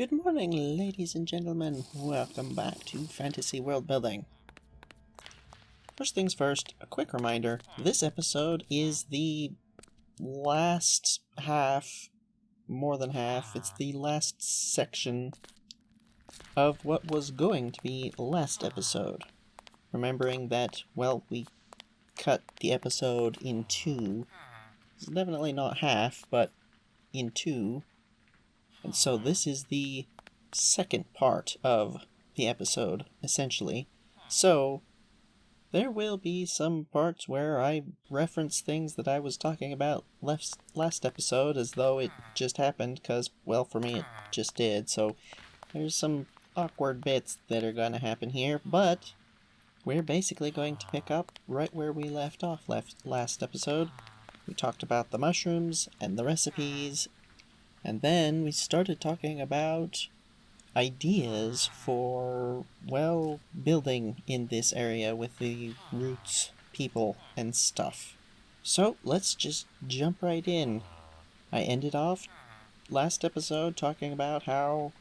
Good morning, ladies and gentlemen. Welcome back to Fantasy World Building. First things first, a quick reminder. This episode is the last half, more than half, it's the last section of what was going to be last episode. Remembering that, well, we cut the episode in two. It's definitely not half, but in two. And so this is the second part of the episode, essentially. So, there will be some parts where I reference things that I was talking about last episode as though it just happened, because, well, for me it just did. So, there's some awkward bits that are going to happen here, but we're basically going to pick up right where we left off last episode. We talked about the mushrooms and the recipes. And then we started talking about ideas for, well, building in this area with the roots, people, and stuff. So, let's just jump right in. I ended off last episode talking about how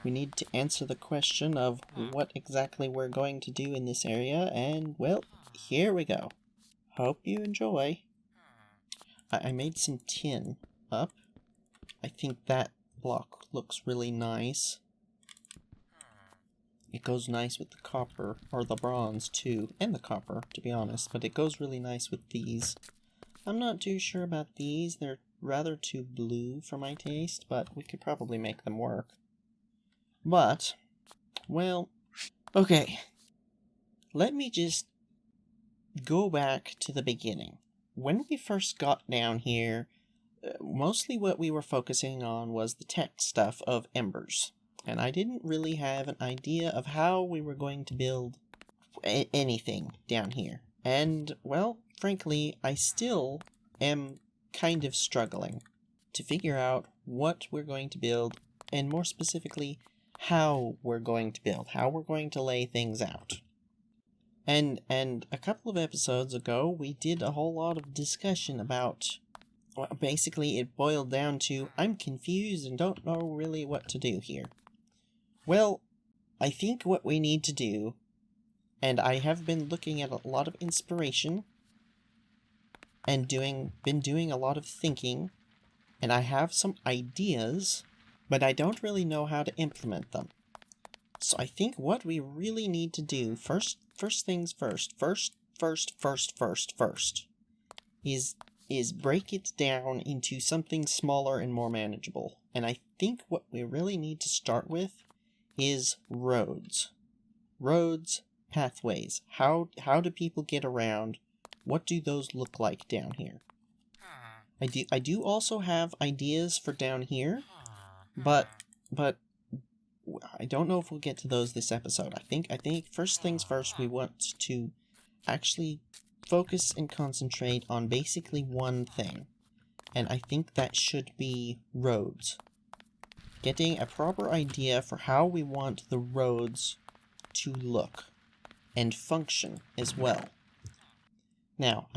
we need to answer the question of what exactly we're going to do in this area, and, well, here we go. Hope you enjoy. I made some tin up. I think that block looks really nice. It goes nice with the copper, or the bronze too, and the copper, to be honest, but it goes really nice with these. I'm not too sure about these, they're rather too blue for my taste, but we could probably make them work. But, well, okay. Let me just go back to the beginning. When we first got down here, mostly what we were focusing on was the tech stuff of Embers, and I didn't really have an idea of how we were going to build anything down here. And, well, frankly, I still am kind of struggling to figure out what we're going to build, and more specifically, how we're going to build, how we're going to lay things out. And a couple of episodes ago, we did a whole lot of discussion about, well, basically it boiled down to, I'm confused and don't know really what to do here. Well, I think what we need to do, and I have been looking at a lot of inspiration, and been doing a lot of thinking, and I have some ideas, but I don't really know how to implement them. So I think what we really need to do, first things first, is break it down into something smaller and more manageable. And I think what we really need to start with is roads. Roads, pathways. How do people get around? What do those look like down here? I do also have ideas for down here, but I don't know if we'll get to those this episode. I think first things first, we want to actually focus and concentrate on basically one thing. And I think that should be roads. Getting a proper idea for how we want the roads to look and function as well. Now,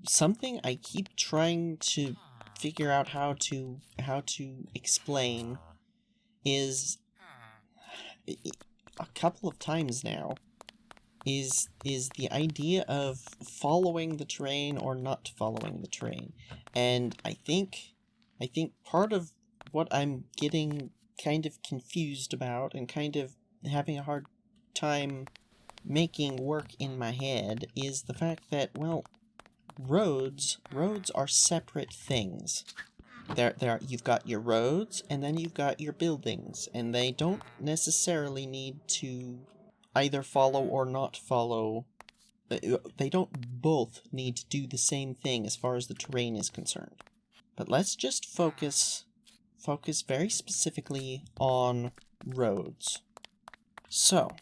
something I keep trying to figure out how to explain is a couple of times now is the idea of following the terrain or not following the terrain. And I think part of what I'm getting kind of confused about and kind of having a hard time making work in my head is the fact that, well, roads are separate things. You've got your roads, and then you've got your buildings, and they don't necessarily need to either follow or not follow. They don't both need to do the same thing as far as the terrain is concerned. But let's just focus very specifically on roads. So,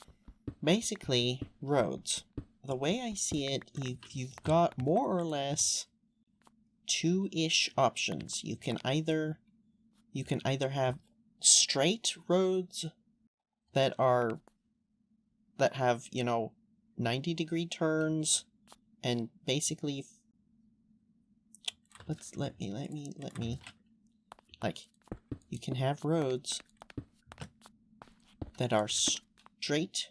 basically, roads. The way I see it, you've got more or less two-ish options. You can either have straight roads that have, 90-degree turns, and basically let me like, you can have roads that are straight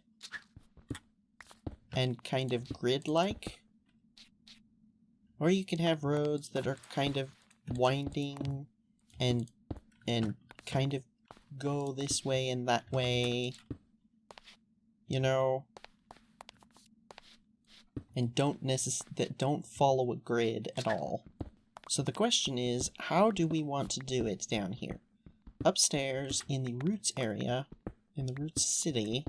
and kind of grid-like. Or you can have roads that are kind of winding and kind of go this way and that way, you know, and that don't follow a grid at all. So the question is, how do we want to do it down here? Upstairs in the Roots area, in the Roots city,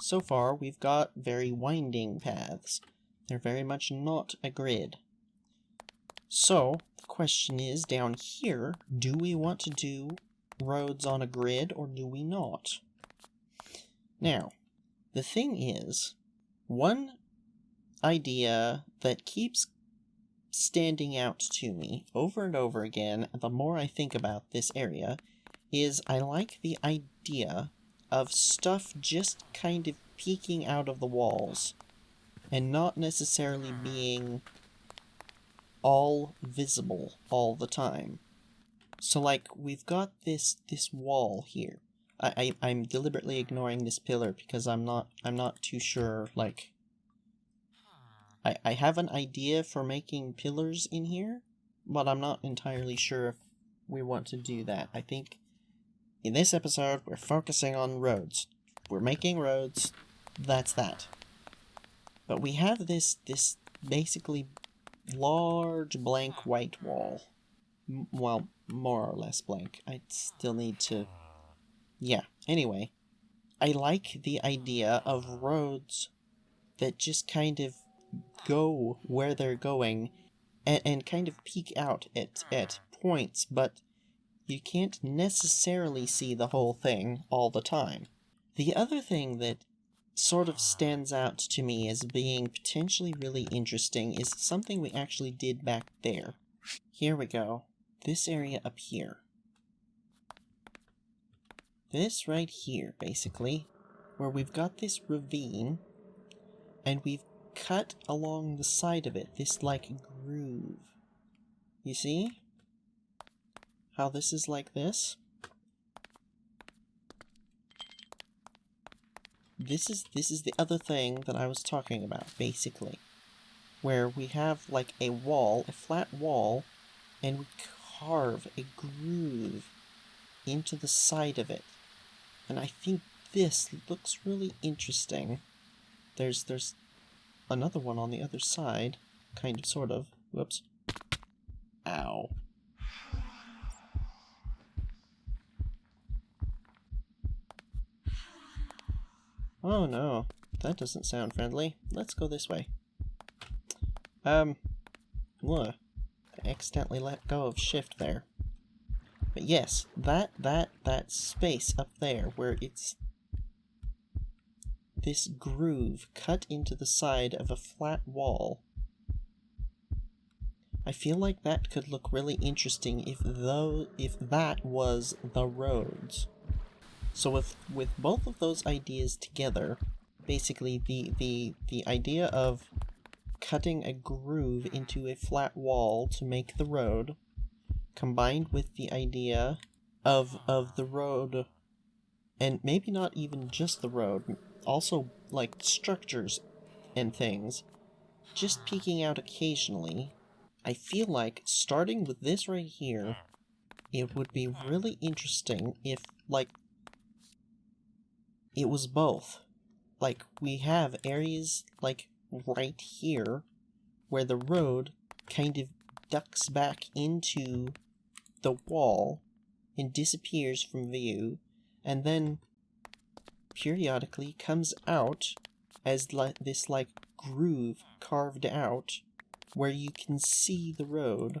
so far we've got very winding paths. They're very much not a grid. So the question is, down here, do we want to do roads on a grid or do we not? Now, the thing is, one idea that keeps standing out to me over and over again, the more I think about this area, is I like the idea of stuff just kind of peeking out of the walls and not necessarily being all visible all the time. So like, we've got this wall here. I'm deliberately ignoring this pillar because I'm not too sure, like, I have an idea for making pillars in here, but I'm not entirely sure if we want to do that. I think in this episode we're focusing on roads. We're making roads, that's that. But we have this basically large blank white wall. Well, more or less blank. I still need to... Yeah, anyway. I like the idea of roads that just kind of go where they're going and kind of peek out at points, but you can't necessarily see the whole thing all the time. The other thing that sort of stands out to me as being potentially really interesting is something we actually did back there. Here we go. This area up here. This right here, basically, where we've got this ravine, and we've cut along the side of it, this, like, groove. You see? How this is like this? This is the other thing that I was talking about, basically. Where we have, like, a wall, a flat wall, and we carve a groove into the side of it. And I think this looks really interesting. There's another one on the other side, kind of, sort of. Whoops. Ow. Oh no, that doesn't sound friendly. Let's go this way. Whoa. I accidentally let go of shift there. But yes, that space up there where it's this groove cut into the side of a flat wall. I feel like that could look really interesting if that was the roads. So with both of those ideas together, basically the idea of cutting a groove into a flat wall to make the road, combined with the idea of the road, and maybe not even just the road, also like structures and things, just peeking out occasionally, I feel like starting with this right here, it would be really interesting if, like, it was both. Like, we have areas, like, right here, where the road kind of ducks back into the wall and disappears from view, and then periodically comes out as this groove carved out where you can see the road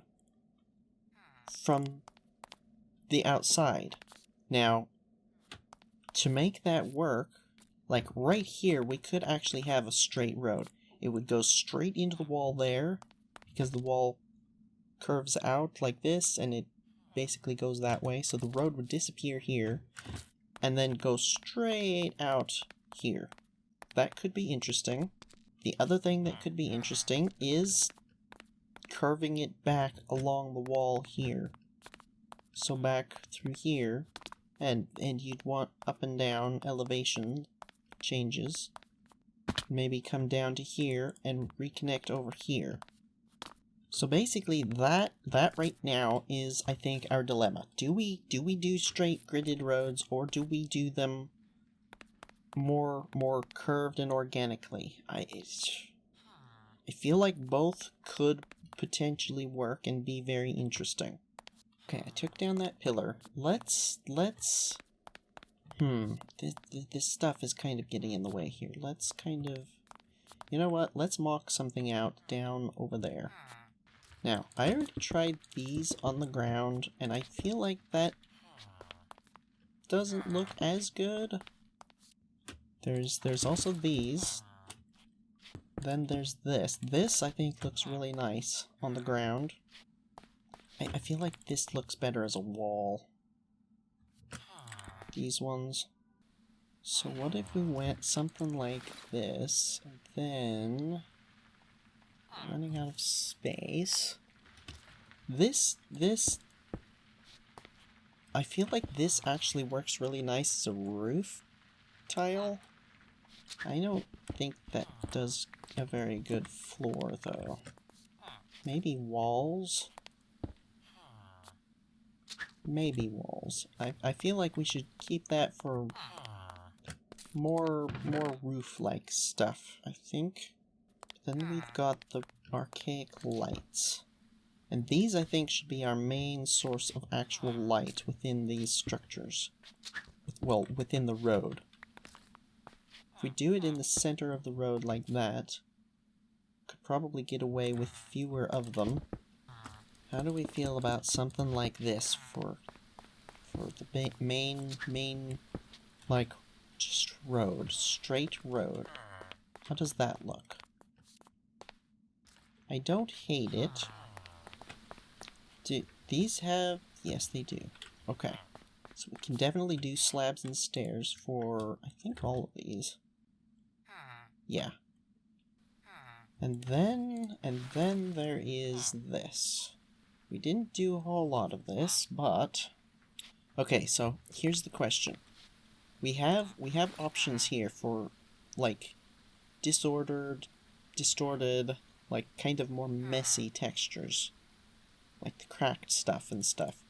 from the outside. Now, to make that work, like right here, we could actually have a straight road. It would go straight into the wall there, because the wall curves out like this, and it basically goes that way, so the road would disappear here, and then go straight out here. That could be interesting. The other thing that could be interesting is curving it back along the wall here. So back through here, And you'd want up and down elevation changes. Maybe come down to here and reconnect over here. So basically that right now is, I think, our dilemma. Do we do straight gridded roads, or do we do them more curved and organically? I feel like both could potentially work and be very interesting. Okay, I took down that pillar. Let's this stuff is kind of getting in the way here. Let's kind of, you know what? Let's mock something out down over there. Now, I already tried these on the ground, and I feel like that doesn't look as good. There's also these. Then there's this. This, I think, looks really nice on the ground. I feel like this looks better as a wall. These ones. So what if we went something like this, and then... running out of space. This... I feel like this actually works really nice as a roof tile. I don't think that does a very good floor, though. Maybe walls? Maybe walls. I feel like we should keep that for more roof-like stuff, I think. Then we've got the archaic lights. And these, I think, should be our main source of actual light within these structures. Well, within the road. If we do it in the center of the road like that, could probably get away with fewer of them. How do we feel about something like this for the main, like, just road, straight road? How does that look? I don't hate it. Do these have... yes, they do. Okay. So we can definitely do slabs and stairs for, I think, all of these. Yeah. And then there is this. We didn't do a whole lot of this, but... okay, so here's the question. We have options here for, like, distorted, like, kind of more messy textures. Like the cracked stuff and stuff.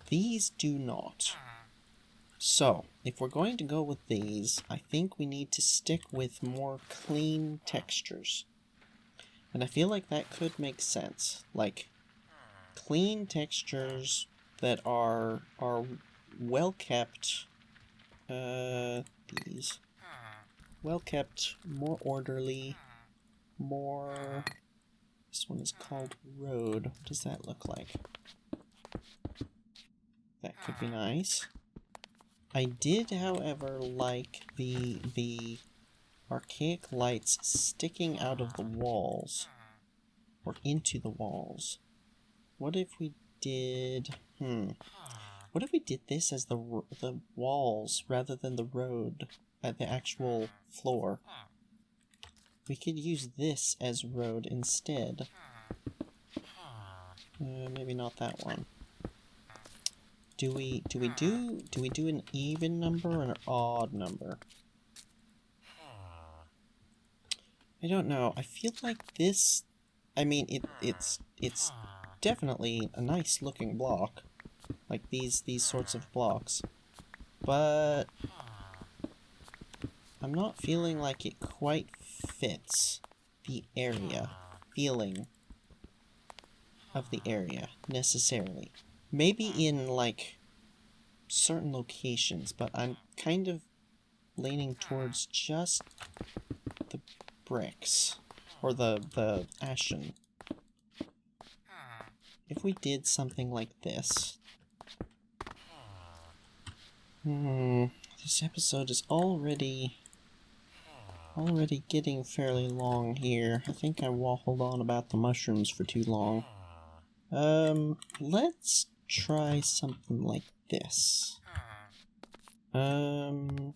These do not. So, if we're going to go with these, I think we need to stick with more clean textures. And I feel like that could make sense. Like, clean textures that are well kept. These. Well kept, more orderly, more... this one is called road. What does that look like? That could be nice. I did, however, like the archaic lights sticking out of the walls. Or into the walls. What if we did... what if we did this as the walls rather than the road at the actual floor? We could use this as road instead. Maybe not that one. Do we do an even number or an odd number? I don't know. I feel like this... I mean, it's definitely a nice looking block. Like these sorts of blocks. But I'm not feeling like it quite fits the area, feeling of the area, necessarily. Maybe in, like, certain locations, but I'm kind of leaning towards just the bricks, or the Ashen. If we did something like this... this episode is already getting fairly long here. I think I waffled on about the mushrooms for too long. Let's try something like this. What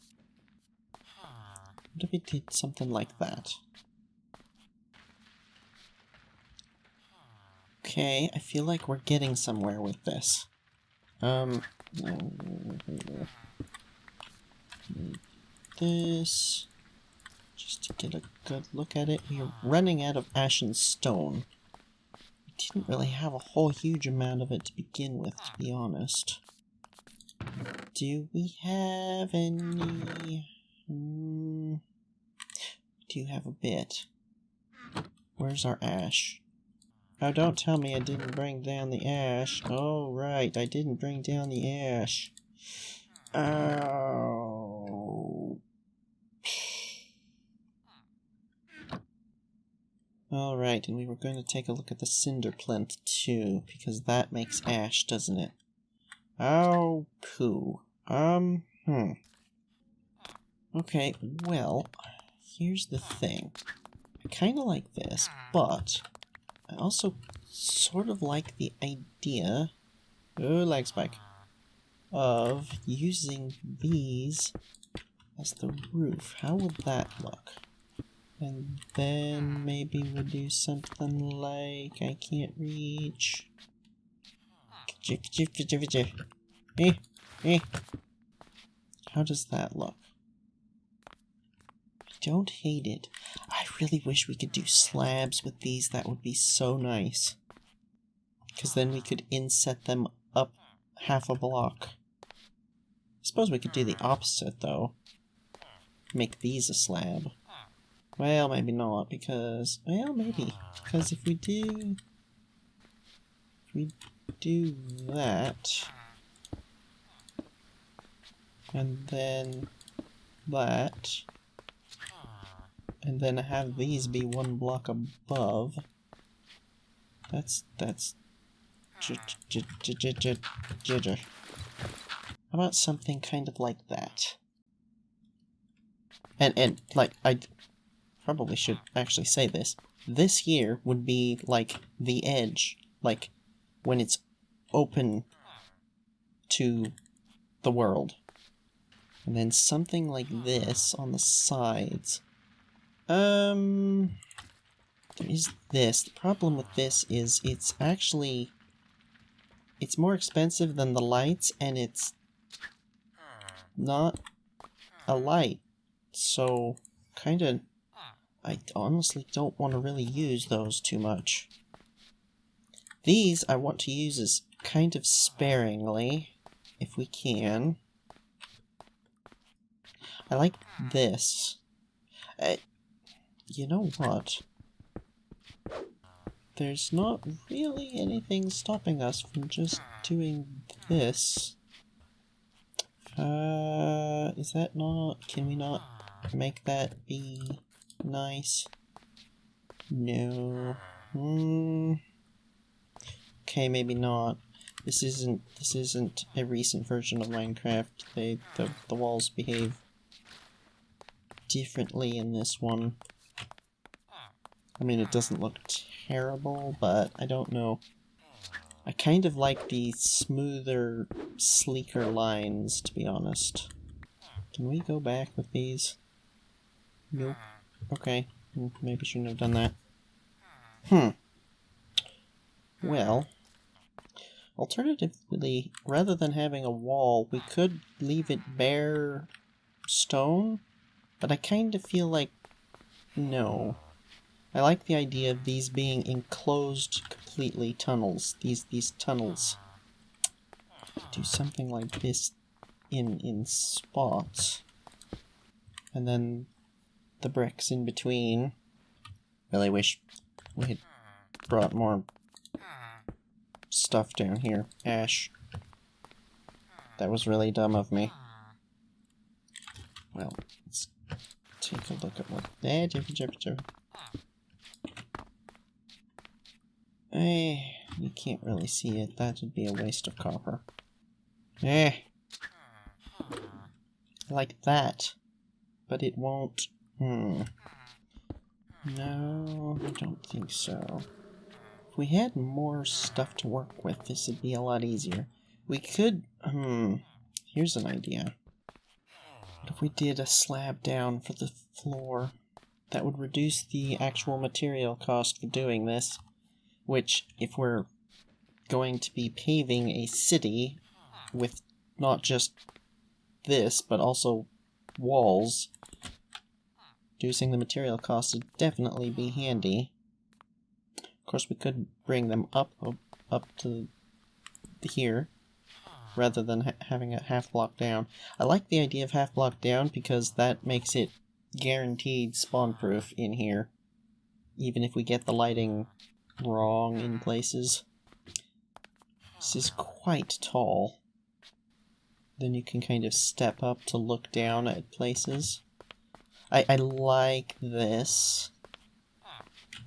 if we did something like that? Okay, I feel like we're getting somewhere with this. Need this. Just to get a good look at it. We're running out of ashen stone. We didn't really have a whole huge amount of it to begin with, to be honest. Do we have any... we do have a bit. Where's our ash? Oh, don't tell me I didn't bring down the ash. Oh, right, I didn't bring down the ash. Oh. Alright, and we were going to take a look at the cinder plant too, because that makes ash, doesn't it? Oh, poo. Okay, well, here's the thing. I kinda like this, but I also sort of like the idea... Oh, lag spike. Of using these as the roof. How would that look? And then maybe we'll do something like... I can't reach... How does that look? I don't hate it. I really wish we could do slabs with these. That would be so nice. Because then we could inset them up half a block. I suppose we could do the opposite, though. Make these a slab. Well, maybe not, because... Well, maybe. Because if we do... If we do that... And then... that... And then have these be one block above... That's... Jitter. How about something kind of like that? And like, I probably should actually say this. This here would be, like, the edge. Like, when it's open to the world. And then something like this on the sides. There is this. The problem with this is it's actually... It's more expensive than the lights, and it's not a light. So, kinda... I honestly don't want to really use those too much. These I want to use as kind of sparingly, if we can. I like this. You know what? There's not really anything stopping us from just doing this. Is that not... Can we not make that be nice? No. Okay, maybe not. This isn't a recent version of Minecraft. The walls behave differently in this one. I mean, it doesn't look terrible, but I don't know. I kind of like the smoother, sleeker lines, to be honest. Can we go back with these? Nope. Okay. Maybe shouldn't have done that. Well, alternatively, rather than having a wall, we could leave it bare stone, but I kind of feel like no. I like the idea of these being enclosed completely tunnels. These tunnels. Do something like this in spots. And then the bricks in between. Really wish we had brought more stuff down here. Ash. That was really dumb of me. Well, let's take a look at what... You can't really see it. That would be a waste of copper. Like that. But it won't... No, I don't think so. If we had more stuff to work with, this would be a lot easier. We could... Here's an idea. What if we did a slab down for the floor? That would reduce the actual material cost for doing this. Which, if we're going to be paving a city with not just this, but also walls, reducing the material cost would definitely be handy. Of course, we could bring them up to here, rather than having it half block down. I like the idea of half block down because that makes it guaranteed spawn proof in here, even if we get the lighting wrong in places. This is quite tall. Then you can kind of step up to look down at places. I like this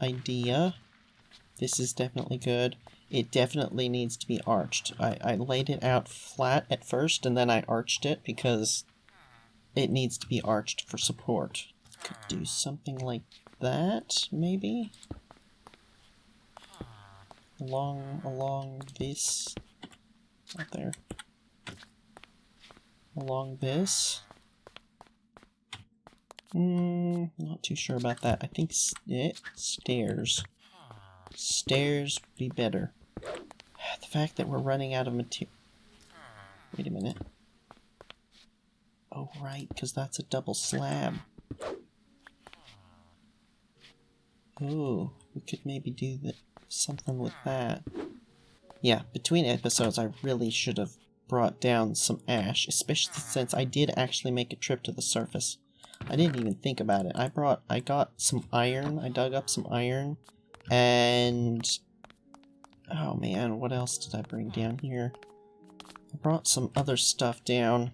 idea. This is definitely good. It definitely needs to be arched. I laid it out flat at first, and then I arched it because it needs to be arched for support. Could do something like that, maybe? Along this... Not there. Along this. Not too sure about that. I think stairs. Stairs would be better. The fact that we're running out of material... Wait a minute. Oh, right, because that's a double slab. Ooh, we could maybe do something with that. Yeah, between episodes I really should have brought down some ash, especially since I did actually make a trip to the surface. I didn't even think about it. I got some iron, I dug up some iron, and... Oh man, what else did I bring down here? I brought some other stuff down.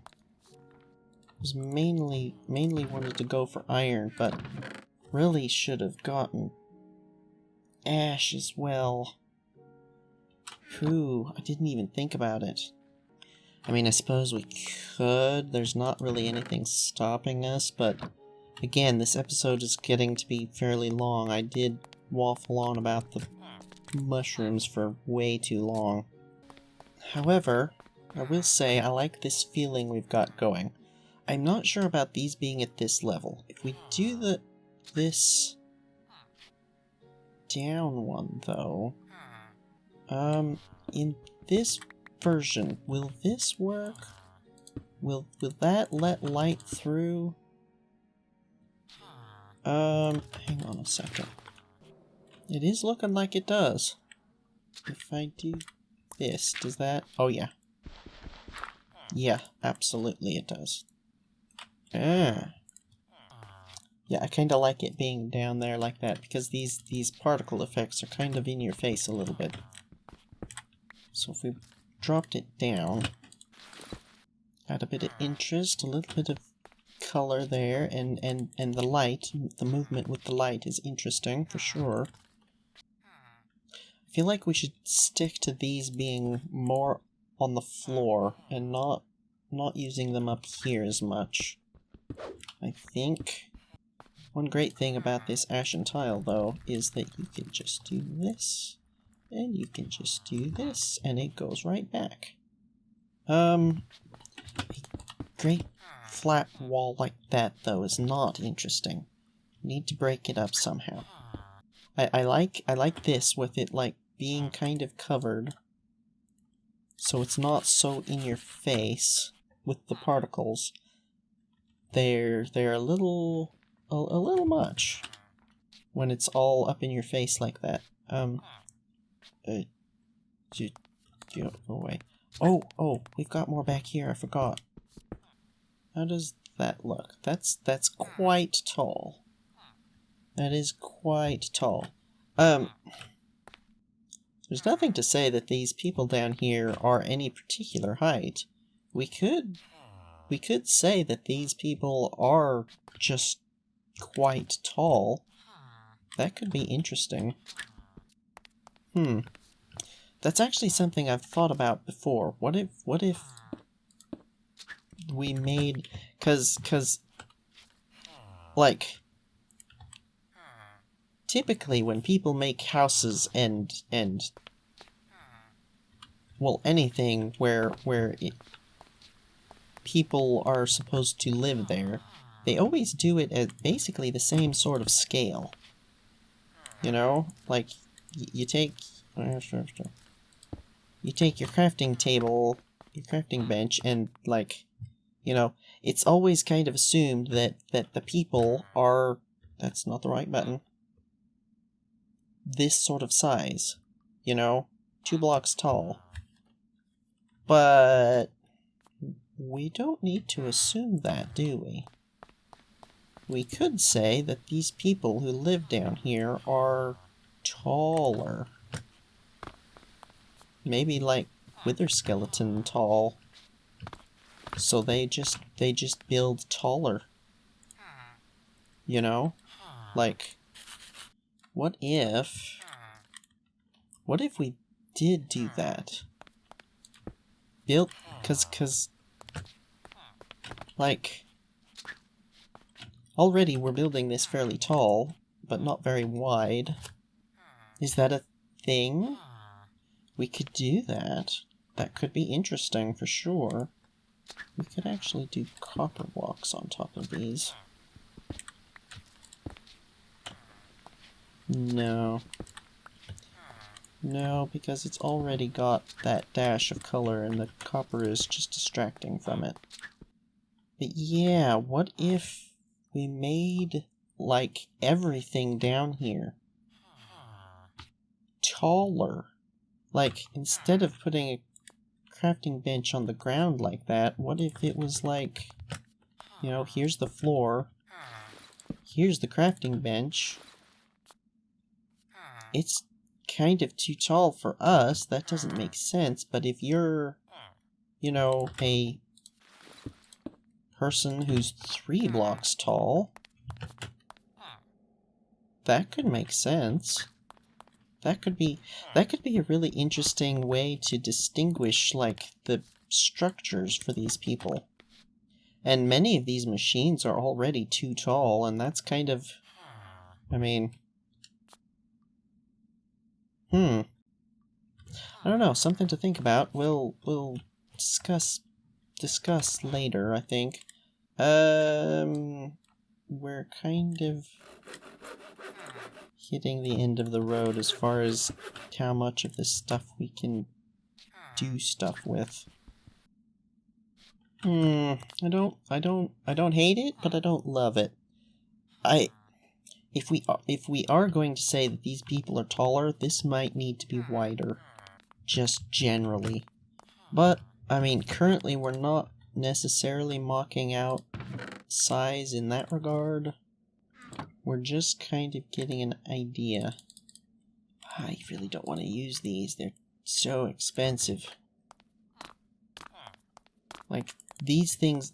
I was mainly wanted to go for iron, but really should have gotten ash as well. Ooh, I didn't even think about it. I mean, I suppose we could. There's not really anything stopping us, but again, this episode is getting to be fairly long. I did waffle on about the mushrooms for way too long. However, I will say I like this feeling we've got going. I'm not sure about these being at this level. If we do this down one, though, in this version, will this work? Will that let light through? Hang on a second. It is looking like it does. If I do this, does that... Oh, yeah. Yeah, absolutely it does. Ah. Yeah, I kind of like it being down there like that, because these particle effects are kind of in your face a little bit. So if we dropped it down, add a bit of interest, a little bit of color there, and the light, the movement with the light is interesting, for sure. I feel like we should stick to these being more on the floor, and not using them up here as much. I think. One great thing about this ashen tile, though, is that you can just do this, and you can just do this, and it goes right back. A great flat wall like that, though, is not interesting. You need to break it up somehow. I like this with it, like, being kind of covered, so it's not so in your face with the particles. They're a little much when it's all up in your face like that. Go away. Oh, we've got more back here, I forgot. How does that look? That's quite tall. That is quite tall. There's nothing to say that these people down here are any particular height. We could say that these people are just quite tall. That could be interesting. That's actually something I've thought about before. What if we made... Cause like, typically when people make houses and well, anything where people are supposed to live there, they always do it at basically the same sort of scale. You know? Like, you take your crafting table crafting bench, and, like, you know, it's always kind of assumed that the people are... That's not the right button. This sort of size, you know? 2 blocks tall. But we don't need to assume that, do we? We could say that these people who live down here are taller. Maybe like Wither Skeleton tall. So they just build taller. You know? Like, what if we did do that? Build, cause like, already we're building this fairly tall, but not very wide. Is that a thing? We could do that. That could be interesting for sure. We could actually do copper blocks on top of these. No. No, because it's already got that dash of color and the copper is just distracting from it. But yeah, what if we made, like, everything down here taller? Like, instead of putting a crafting bench on the ground like that, what if it was like, you know, here's the floor, here's the crafting bench. It's kind of too tall for us, that doesn't make sense, but if you're, you know, a person who's 3 blocks tall, that could make sense. That could be a really interesting way to distinguish, like, the structures for these people. And many of these machines are already too tall, and that's kind of, I mean, I don't know, something to think about. We'll discuss later, I think. We're kind of hitting the end of the road as far as how much of this stuff we can do stuff with. I don't hate it, but I don't love it. If we are going to say that these people are taller, this might need to be wider, just generally. But I mean, currently we're not necessarily mocking out size in that regard. We're just kind of getting an idea. I really don't want to use these. They're so expensive. Like, these things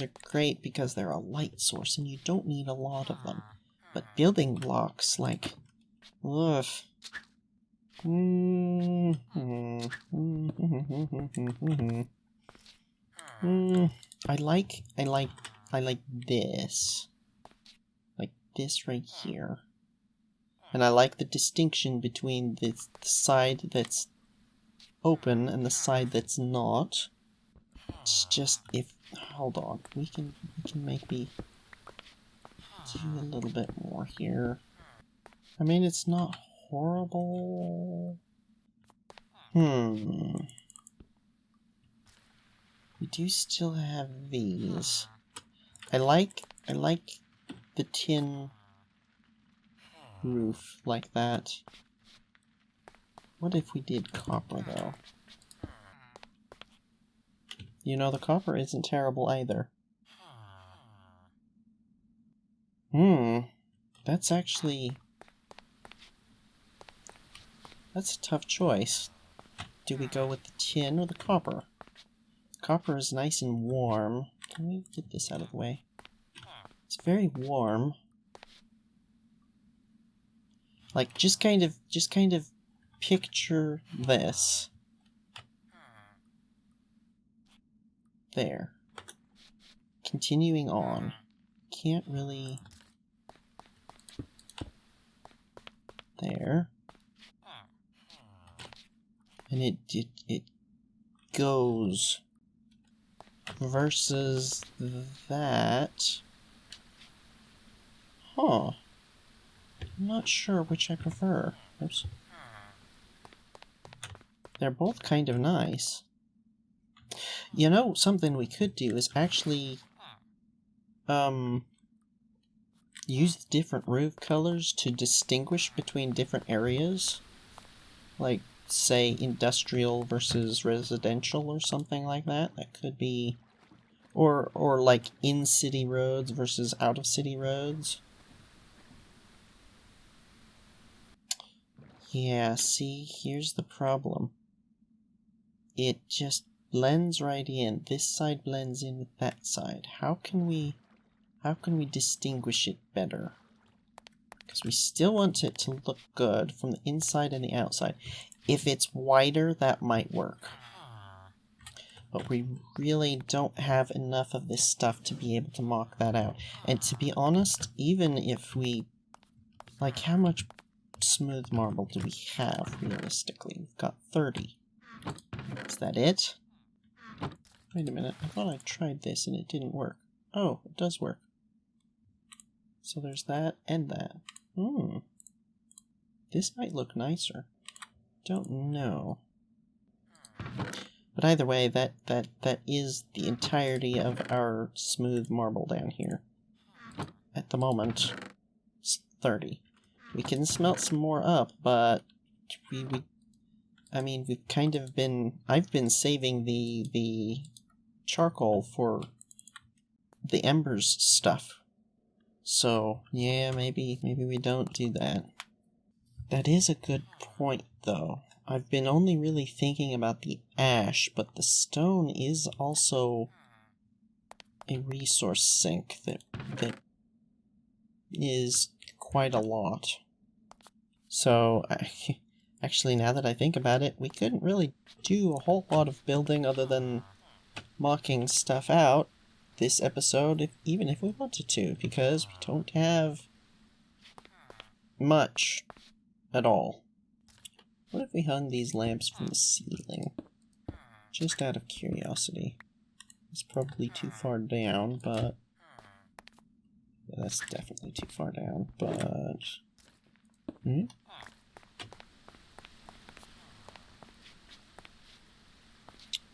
are great because they're a light source and you don't need a lot of them. But building blocks, like, ugh. I like this. Like this right here. And I like the distinction between the side that's open and the side that's not. It's just, if, hold on, we can maybe do a little bit more here. I mean, it's not horrible. We do still have these. I like the tin roof like that. What if we did copper, though? You know, the copper isn't terrible either. That's actually... that's a tough choice. Do we go with the tin or the copper? Copper is nice and warm. Can we get this out of the way? It's very warm. Like, just kind of picture this. There. Continuing on. Can't really... there. And it goes versus that. Huh. I'm not sure which I prefer. Oops. They're both kind of nice. You know, something we could do is actually use different roof colors to distinguish between different areas. Like, say, industrial versus residential or something like that. That could be... Or like, in-city roads versus out-of-city roads. Yeah, see, here's the problem. It just blends right in. This side blends in with that side. How can we distinguish it better? Because we still want it to look good from the inside and the outside. If it's wider, that might work. But we really don't have enough of this stuff to be able to mock that out. And to be honest, even if we... Like, how much smooth marble do we have, realistically? We've got 30. Is that it? Wait a minute, I thought I tried this and it didn't work. Oh, it does work. So there's that and that. This might look nicer. Don't know. But either way, that is the entirety of our smooth marble down here. At the moment, it's 30. We can smelt some more up, but I mean, we've kind of been... I've been saving the charcoal for the embers stuff. So, yeah, maybe we don't do that. That is a good point, though. I've been only really thinking about the ash, but the stone is also a resource sink that is quite a lot. So, actually, now that I think about it, we couldn't really do a whole lot of building other than mocking stuff out this episode, even if we wanted to, because we don't have much at all. What if we hung these lamps from the ceiling? Just out of curiosity. It's probably too far down, but... Yeah, that's definitely too far down, but...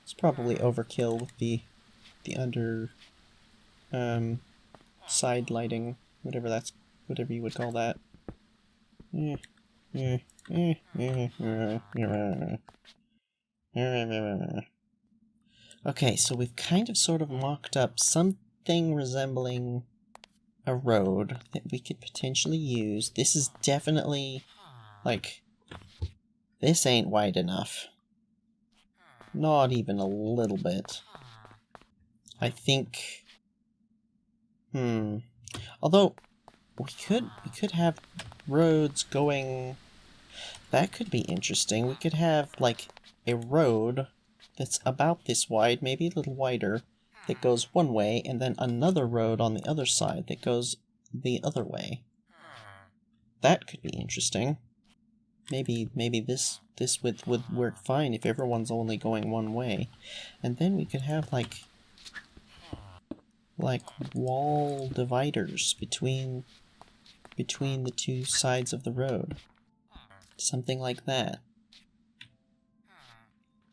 It's probably overkill with the under... side lighting, whatever you would call that. Okay, so we've kind of sort of mocked up something resembling a road that we could potentially use. This is definitely, like, this ain't wide enough. Not even a little bit. I think... Although, we could have roads going... That could be interesting. We could have, like, a road that's about this wide, maybe a little wider, that goes one way, and then another road on the other side that goes the other way. That could be interesting. Maybe this would work fine if everyone's only going one way. And then we could have, like wall dividers between the two sides of the road. Something like that.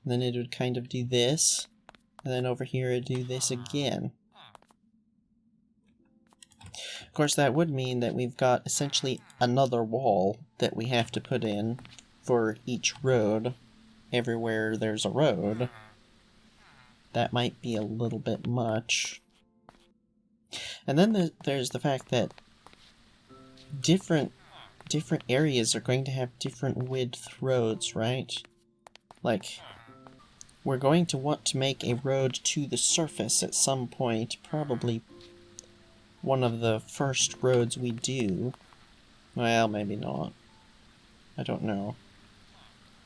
And then it would kind of do this, and then over here it'd do this again. Of course, that would mean that we've got essentially another wall that we have to put in for each road, everywhere there's a road. That might be a little bit much. And then there's the fact that different areas are going to have different width roads, right? Like, we're going to want to make a road to the surface at some point, probably one of the first roads we do. Well, maybe not. I don't know.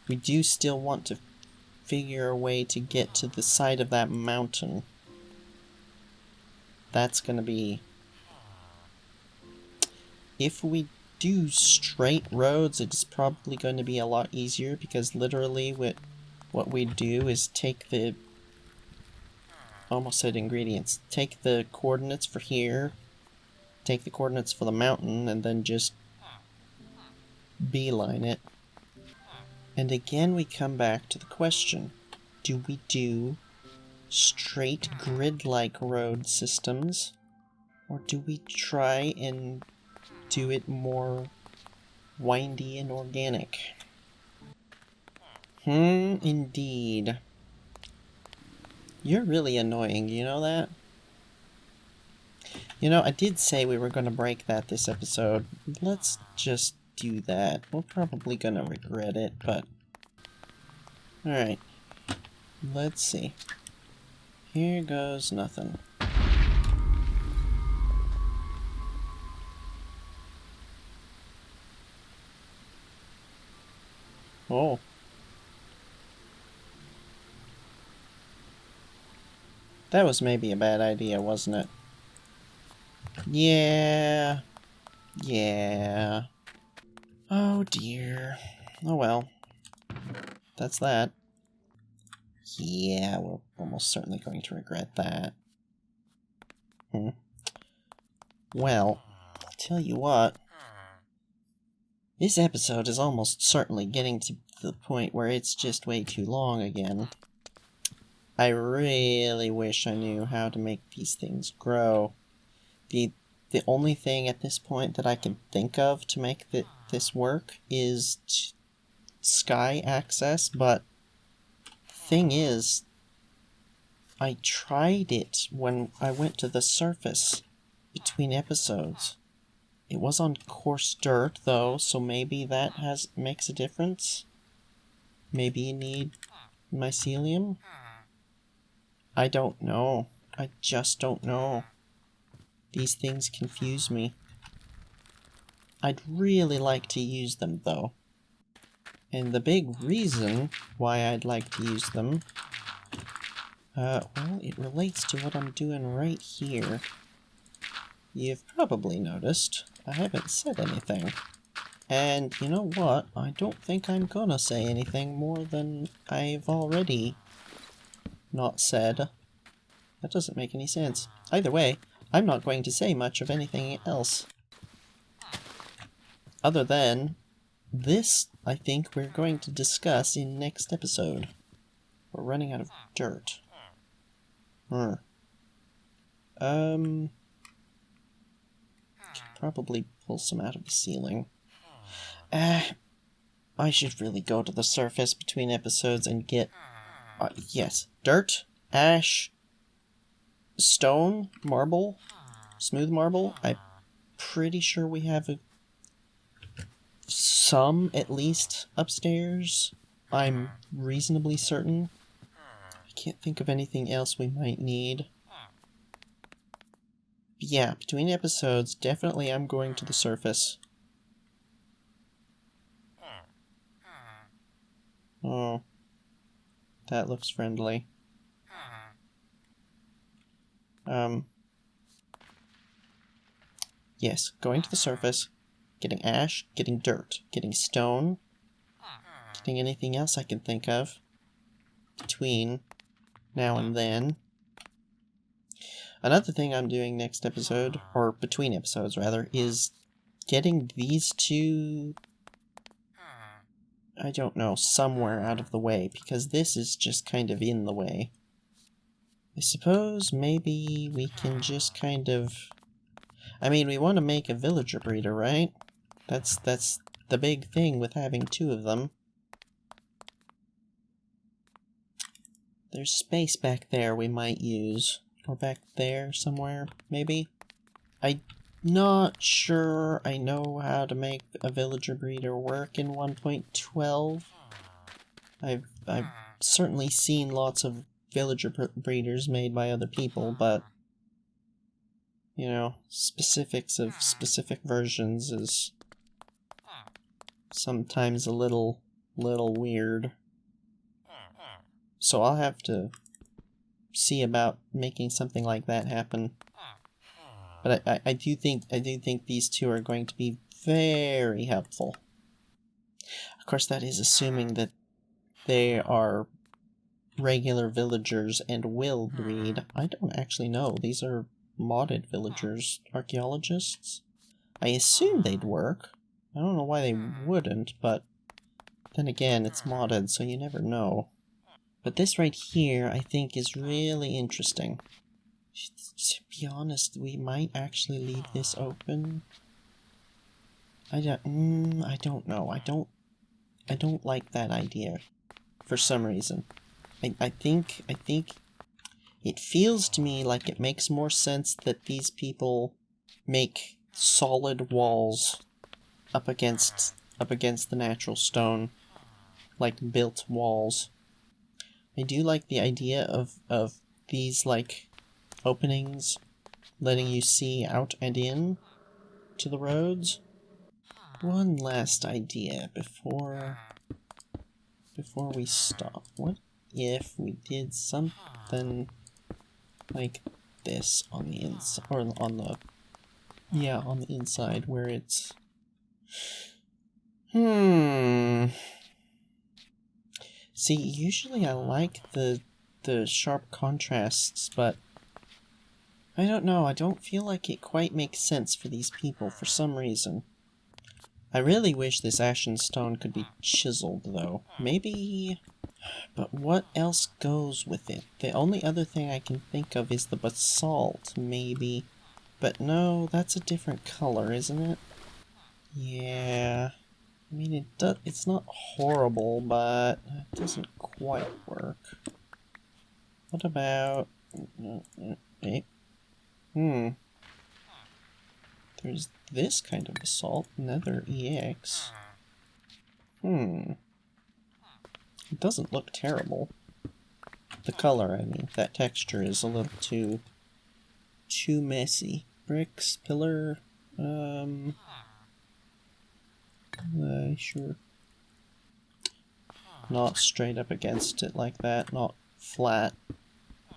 We do still want to figure a way to get to the side of that mountain. That's gonna be... If we do straight roads, it's probably going to be a lot easier, because literally what we do is take the... Almost said ingredients. Take the coordinates for here, take the coordinates for the mountain, and then just beeline it. And again we come back to the question, do we do straight grid-like road systems? Or do we try and do it more windy and organic? Indeed. You're really annoying, you know that? You know, I did say we were going to break that this episode. Let's just do that. We're probably going to regret it, but... Alright. Let's see. Here goes nothing. Oh. That was maybe a bad idea, wasn't it? Yeah. Yeah. Oh dear. Oh well. That's that. Yeah, we're almost certainly going to regret that. Well, I'll tell you what. This episode is almost certainly getting to the point where it's just way too long again. I really wish I knew how to make these things grow. The only thing at this point that I can think of to make this work is sky access, but the thing is, I tried it when I went to the surface between episodes. It was on coarse dirt, though, so maybe that makes a difference. Maybe you need mycelium? I don't know. I just don't know. These things confuse me. I'd really like to use them, though. And the big reason why I'd like to use them... well, it relates to what I'm doing right here. You've probably noticed I haven't said anything. And you know what? I don't think I'm gonna say anything more than I've already not said. That doesn't make any sense. Either way, I'm not going to say much of anything else. Other than this, I think we're going to discuss in next episode. We're running out of dirt. Could probably pull some out of the ceiling. I should really go to the surface between episodes and get... yes, dirt, ash, stone, marble, smooth marble. I'm pretty sure we have some, at least, upstairs. I'm reasonably certain. I can't think of anything else we might need. But yeah, between episodes, definitely I'm going to the surface. Oh, that looks friendly. Yes, going to the surface, getting ash, getting dirt, getting stone, getting anything else I can think of between now and then. Another thing I'm doing next episode, or between episodes rather, is getting these two, I don't know, somewhere out of the way, because this is just kind of in the way. I suppose maybe we can just kind of... I mean, we want to make a villager breeder, right? That's the big thing with having two of them. There's space back there we might use. Or back there somewhere, maybe? I'm not sure I know how to make a villager breeder work in 1.12. I've certainly seen lots of villager breeders made by other people, but you know, specifics of specific versions is sometimes a little weird. So I'll have to see about making something like that happen. But I do think these two are going to be very helpful. Of course, that is assuming that they are regular villagers and will breed. I don't actually know. These are modded villagers, archaeologists. I assume they'd work. I don't know why they wouldn't, but then again, it's modded, so you never know. But this right here, I think, is really interesting. To be honest, we might actually leave this open. I don't know. I don't like that idea for some reason. I think it feels to me like it makes more sense that these people make solid walls up against the natural stone, like built walls. I do like the idea of these like openings letting you see out and in to the roads. One last idea before we stop. What if we did something like this on the inside, or on the inside where it's See, usually I like the sharp contrasts, but I don't know, I don't feel like it quite makes sense for these people for some reason. I really wish this ashen stone could be chiseled, though. Maybe... But what else goes with it? The only other thing I can think of is the basalt, maybe. But no, that's a different color, isn't it? Yeah... I mean, it's not horrible, but it doesn't quite work. What about... There's this kind of basalt, Nether EX. It doesn't look terrible. The color, I mean, that texture is a little too messy. Bricks, pillar, sure. Not straight up against it like that, not flat.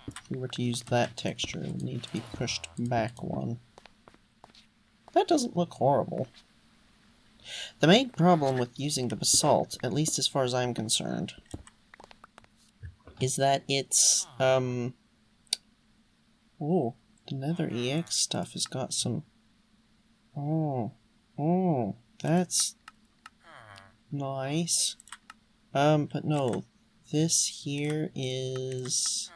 If we were to use that texture, it would need to be pushed back one. That doesn't look horrible. The main problem with using the basalt, at least as far as I'm concerned, is that it's, oh, the Nether EX stuff has got some... Oh, that's nice. But no, this here is...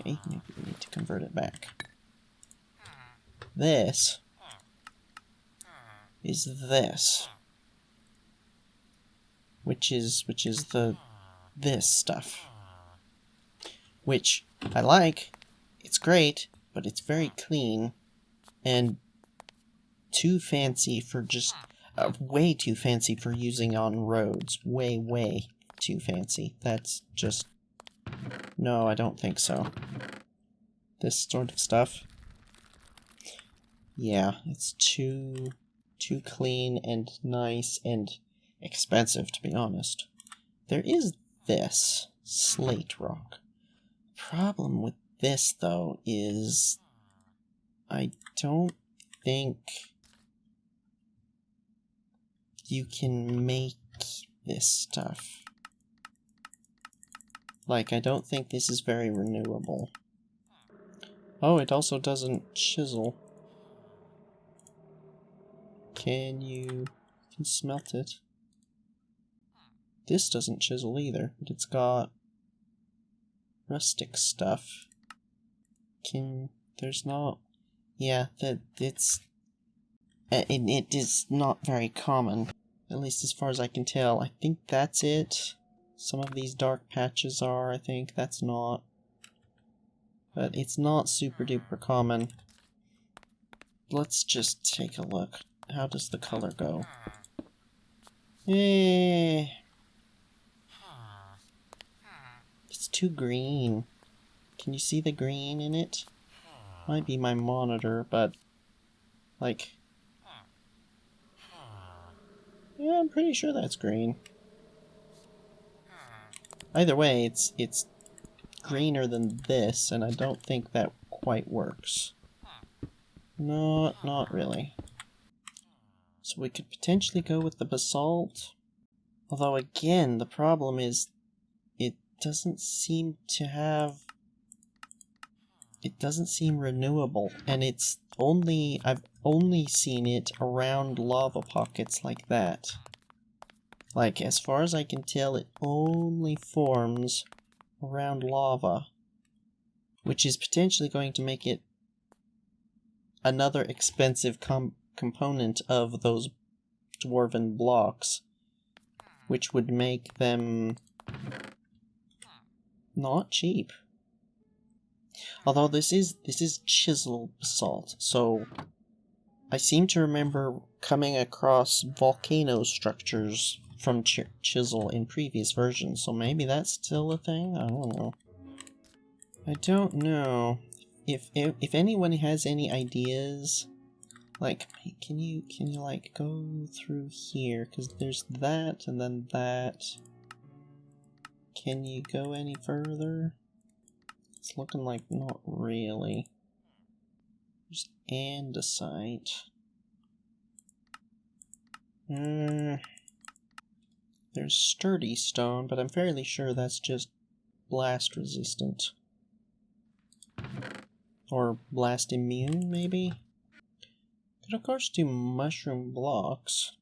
Okay, maybe we need to convert it back. This is this. Which is this stuff. Which I like. It's great, but it's very clean and too fancy for just way too fancy for using on roads. Way too fancy. That's just... No, I don't think so. This sort of stuff. Yeah, it's too clean and nice and expensive, to be honest. There is this Slate Rock. Problem with this, though, is I don't think you can make this stuff. Like, I don't think this is very renewable. Oh, it also doesn't chisel. You can smelt it. This doesn't chisel either, but it's got rustic stuff. There's not... Yeah, it is not very common, at least as far as I can tell. I think that's it. Some of these dark patches are, I think. That's not. But it's not super duper common. Let's just take a look. How does the color go? It's too green. Can you see the green in it? Might be my monitor, but... Like... Yeah, I'm pretty sure that's green. Either way, it's greener than this, and I don't think that quite works. No, not really. So we could potentially go with the basalt. Although again, the problem is it doesn't seem to have... It doesn't seem renewable, and I've only seen it around lava pockets like that. Like, as far as I can tell, it only forms around lava, which is potentially going to make it another expensive component of those dwarven blocks, which would make them not cheap. Although this is chiseled basalt, so I seem to remember coming across volcano structures from chisel in previous versions, so maybe that's still a thing? I don't know. I don't know. If anyone has any ideas, like, can you like go through here? Because there's that and then that. Can you go any further? It's looking like not really. There's andesite. There's sturdy stone, but I'm fairly sure that's just blast resistant. Or blast immune, maybe? Could of course do mushroom blocks.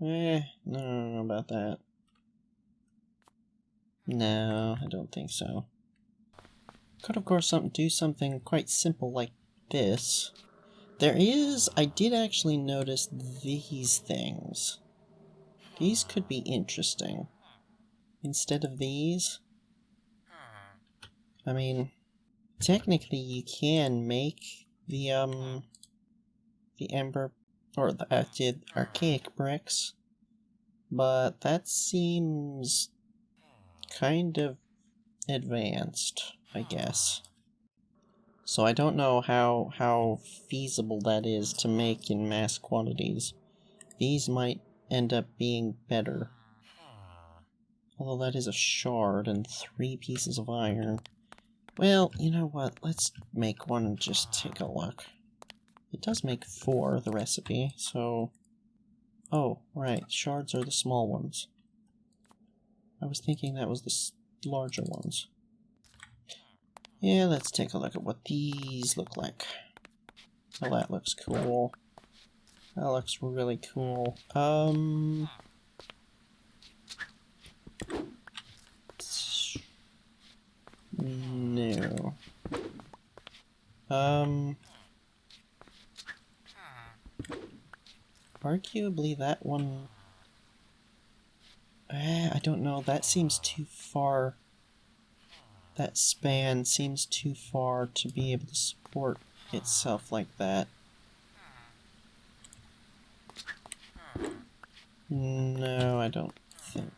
I don't know about that. No, I don't think so. Could of course do something quite simple like this. I did actually notice these things. These could be interesting. Instead of these, I mean, technically you can make the ember, or the archaic bricks, but that seems kind of advanced, I guess. So I don't know how feasible that is to make in mass quantities. These might end up being better. Although that is a shard and 3 pieces of iron. Well, you know what? Let's make one and just take a look. It does make 4, the recipe, so... Oh, right. Shards are the small ones. I was thinking that was the larger ones. Yeah, let's take a look at what these look like. Oh, that looks cool. That looks really cool. No. Arguably that one... I don't know, that seems too far... That span seems too far to be able to support itself like that. No, I don't think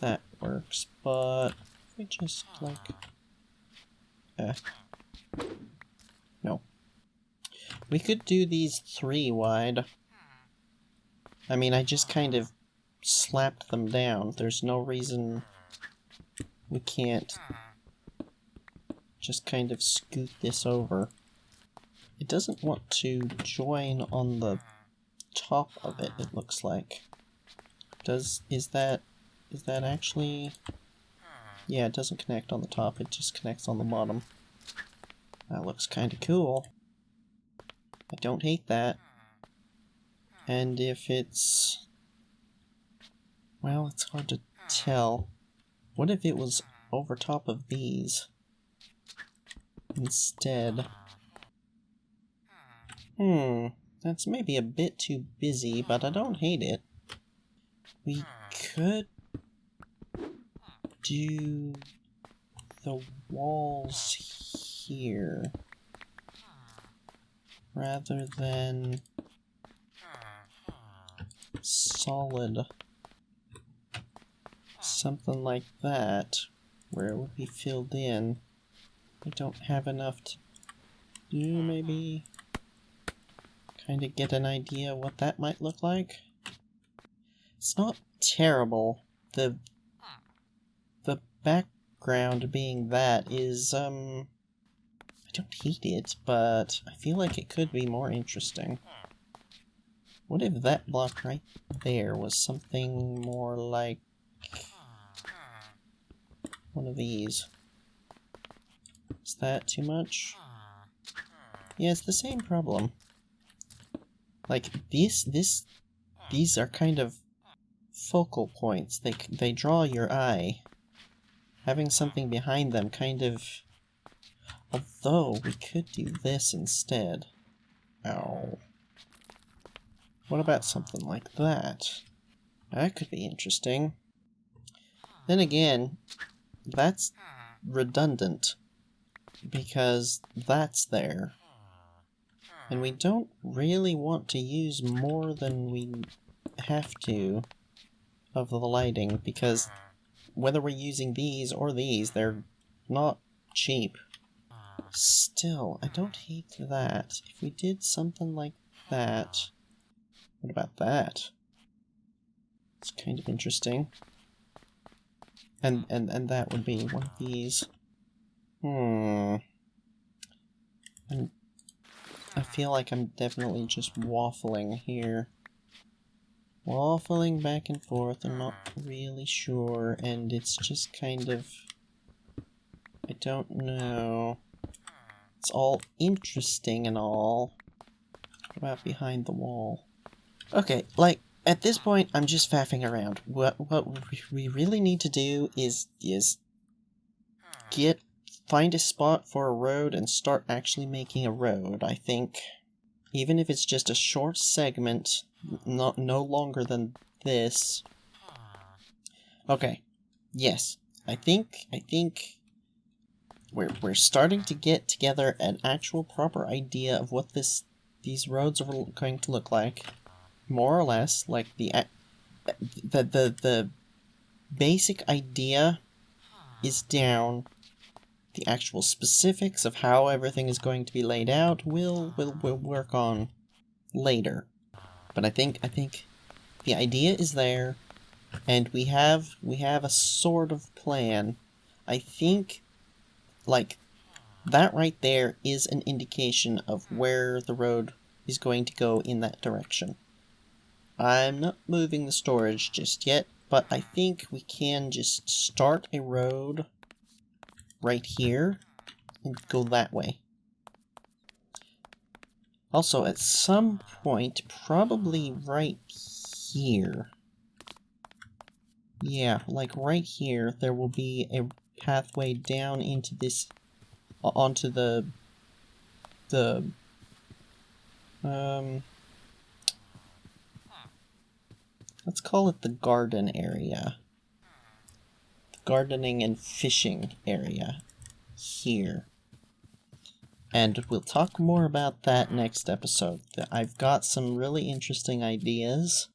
that works, but if we just, like... No. We could do these 3 wide. I mean, I just kind of slapped them down. There's no reason we can't just kind of scoot this over. It doesn't want to join on the top of it, it looks like. Is that actually... Yeah, it doesn't connect on the top, it just connects on the bottom. That looks kinda cool. I don't hate that. And if it's... Well, it's hard to tell. What if it was over top of these instead? That's maybe a bit too busy, but I don't hate it. We could do the walls here rather than solid. Something like that, where it would be filled in. I don't have enough to do, maybe kind of get an idea what that might look like. It's not terrible. The background being that is, I don't hate it, but I feel like it could be more interesting. What if that block right there was something more like one of these? Is that too much? Yeah, it's the same problem. Like, this these are kind of focal points. They draw your eye. Having something behind them kind of... Although, we could do this instead. Ow. What about something like that? That could be interesting. Then again, that's redundant, because that's there. And we don't really want to use more than we have to of the lighting, because whether we're using these or these, they're not cheap. Still, I don't hate that. If we did something like that... What about that? It's kind of interesting. And that would be one of these. I feel like I'm definitely just waffling here. Waffling back and forth, I'm not really sure, and it's just kind of... I don't know. It's all interesting and all. What about behind the wall? Okay, like, at this point, I'm just faffing around. What we really need to do is find a spot for a road and start actually making a road, I think. Even if it's just a short segment, no longer than this. Okay, yes, I think we're starting to get together an actual proper idea of what these roads are going to look like. More or less, like the basic idea is down. The actual specifics of how everything is going to be laid out we'll work on later. But I think the idea is there, and we have a sort of plan. I think, like, that right there is an indication of where the road is going to go in that direction. I'm not moving the storage just yet, but I think we can just start a road right here and go that way. Also, at some point, probably right here. Yeah, like right here, there will be a pathway down into this, onto the let's call it the garden area. The gardening and fishing area. Here. And we'll talk more about that next episode. I've got some really interesting ideas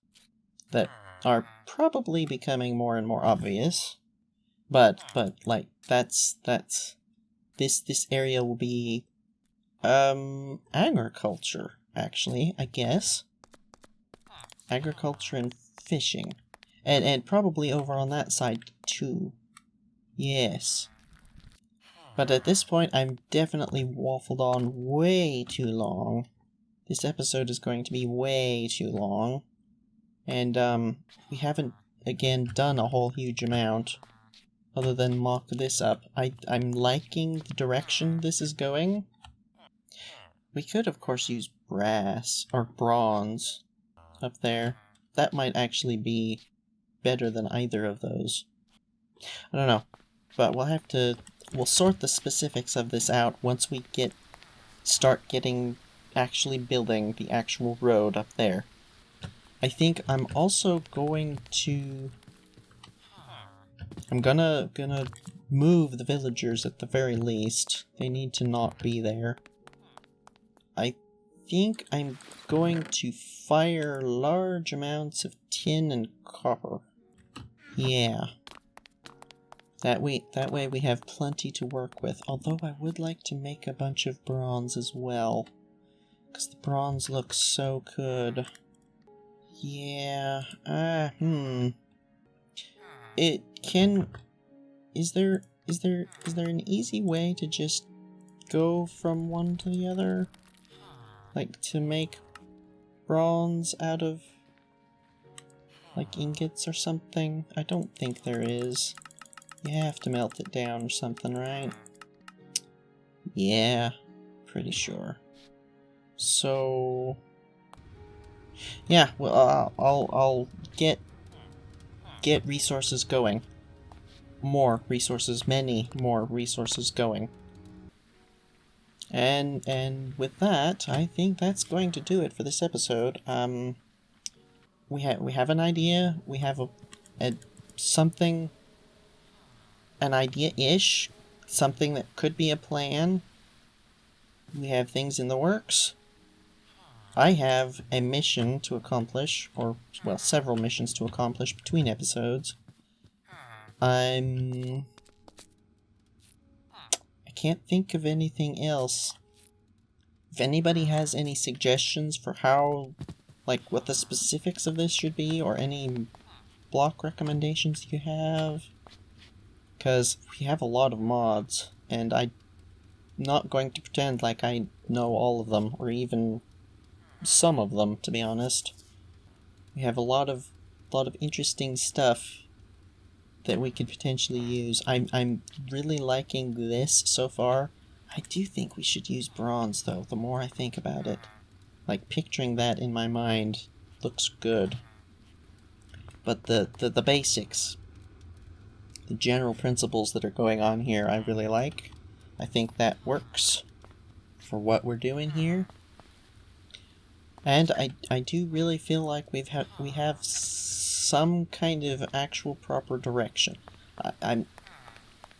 that are probably becoming more and more obvious. But like, this area will be, agriculture, actually, I guess. Agriculture and fishing. And probably over on that side, too. Yes. But at this point, I'm definitely waffled on way too long. This episode is going to be way too long. And, we haven't, again, done a whole huge amount. Other than mock this up. I'm liking the direction this is going. We could, of course, use brass, or bronze, up there. That might actually be better than either of those. I don't know. But we'll sort the specifics of this out once we start actually building the actual road up there. I think I'm also going to... I'm gonna move the villagers at the very least. They need to not be there. I think I'm going to fire large amounts of tin and copper. Yeah. That way we have plenty to work with, although I would like to make a bunch of bronze as well. Because the bronze looks so good. Yeah, It can... Is there an easy way to just go from one to the other? Like, to make bronze out of, like, ingots or something? I don't think there is. You have to melt it down or something, right? Yeah, pretty sure. So... Yeah, well, I'll get resources going. More resources, many more resources going. And with that, I think that's going to do it for this episode. We have an idea. We have a something, an idea-ish, something that could be a plan. We have things in the works. I have a mission to accomplish, or, well, several missions to accomplish between episodes. I can't think of anything else. If anybody has any suggestions for how, like, what the specifics of this should be, or any block recommendations you have, because we have a lot of mods, and I'm not going to pretend like I know all of them, or even some of them, to be honest. We have a lot of interesting stuff that we could potentially use. I'm really liking this so far. I do think we should use bronze, though, the more I think about it. Like, picturing that in my mind looks good. But the basics, the general principles that are going on here, I really like. I think that works for what we're doing here. And I do really feel like we have some kind of actual proper direction.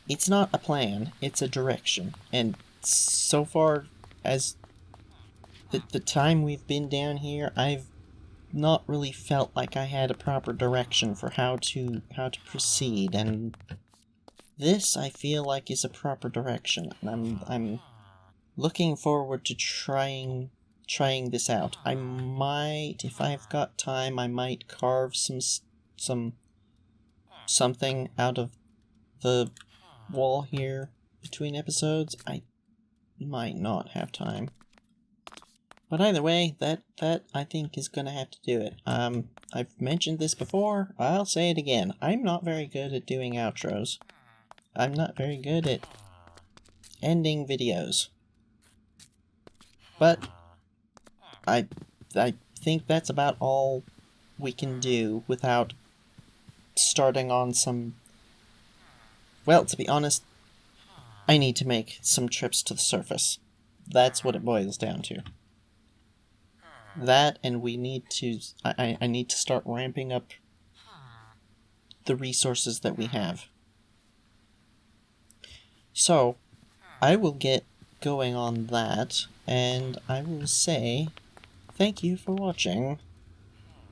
It's not a plan, it's a direction. And so far as the time we've been down here, I've not really felt like I had a proper direction for how to proceed, and this I feel like is a proper direction, and I'm looking forward to trying this out. I might, if I've got time, I might carve something out of the wall here between episodes. I might not have time. But either way, that I think is gonna have to do it. I've mentioned this before, I'll say it again. I'm not very good at doing outros. I'm not very good at ending videos. But I think that's about all we can do without starting on some... Well, to be honest, I need to make some trips to the surface. That's what it boils down to. That, and we need to... I need to start ramping up the resources that we have. So, I will get going on that, and I will say thank you for watching,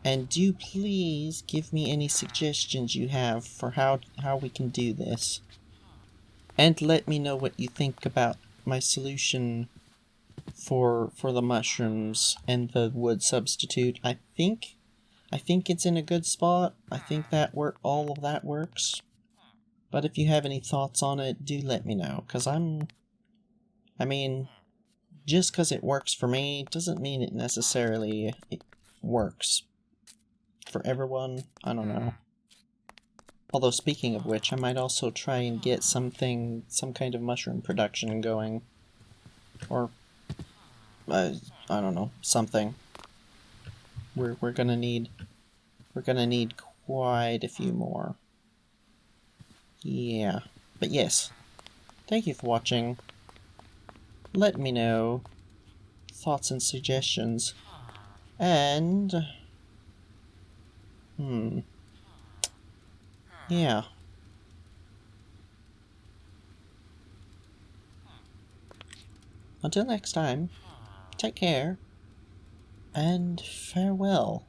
and do please give me any suggestions you have for how we can do this. And let me know what you think about my solution for the mushrooms and the wood substitute. I think it's in a good spot. I think that all of that works. But if you have any thoughts on it, do let me know, because I mean, just because it works for me doesn't mean it necessarily works for everyone. I don't know. Although, speaking of which, I might also try and get some kind of mushroom production going. Or, I don't know, something. We're gonna need quite a few more. Yeah. But yes, thank you for watching. Let me know thoughts and suggestions. And... yeah. Until next time, take care, and farewell.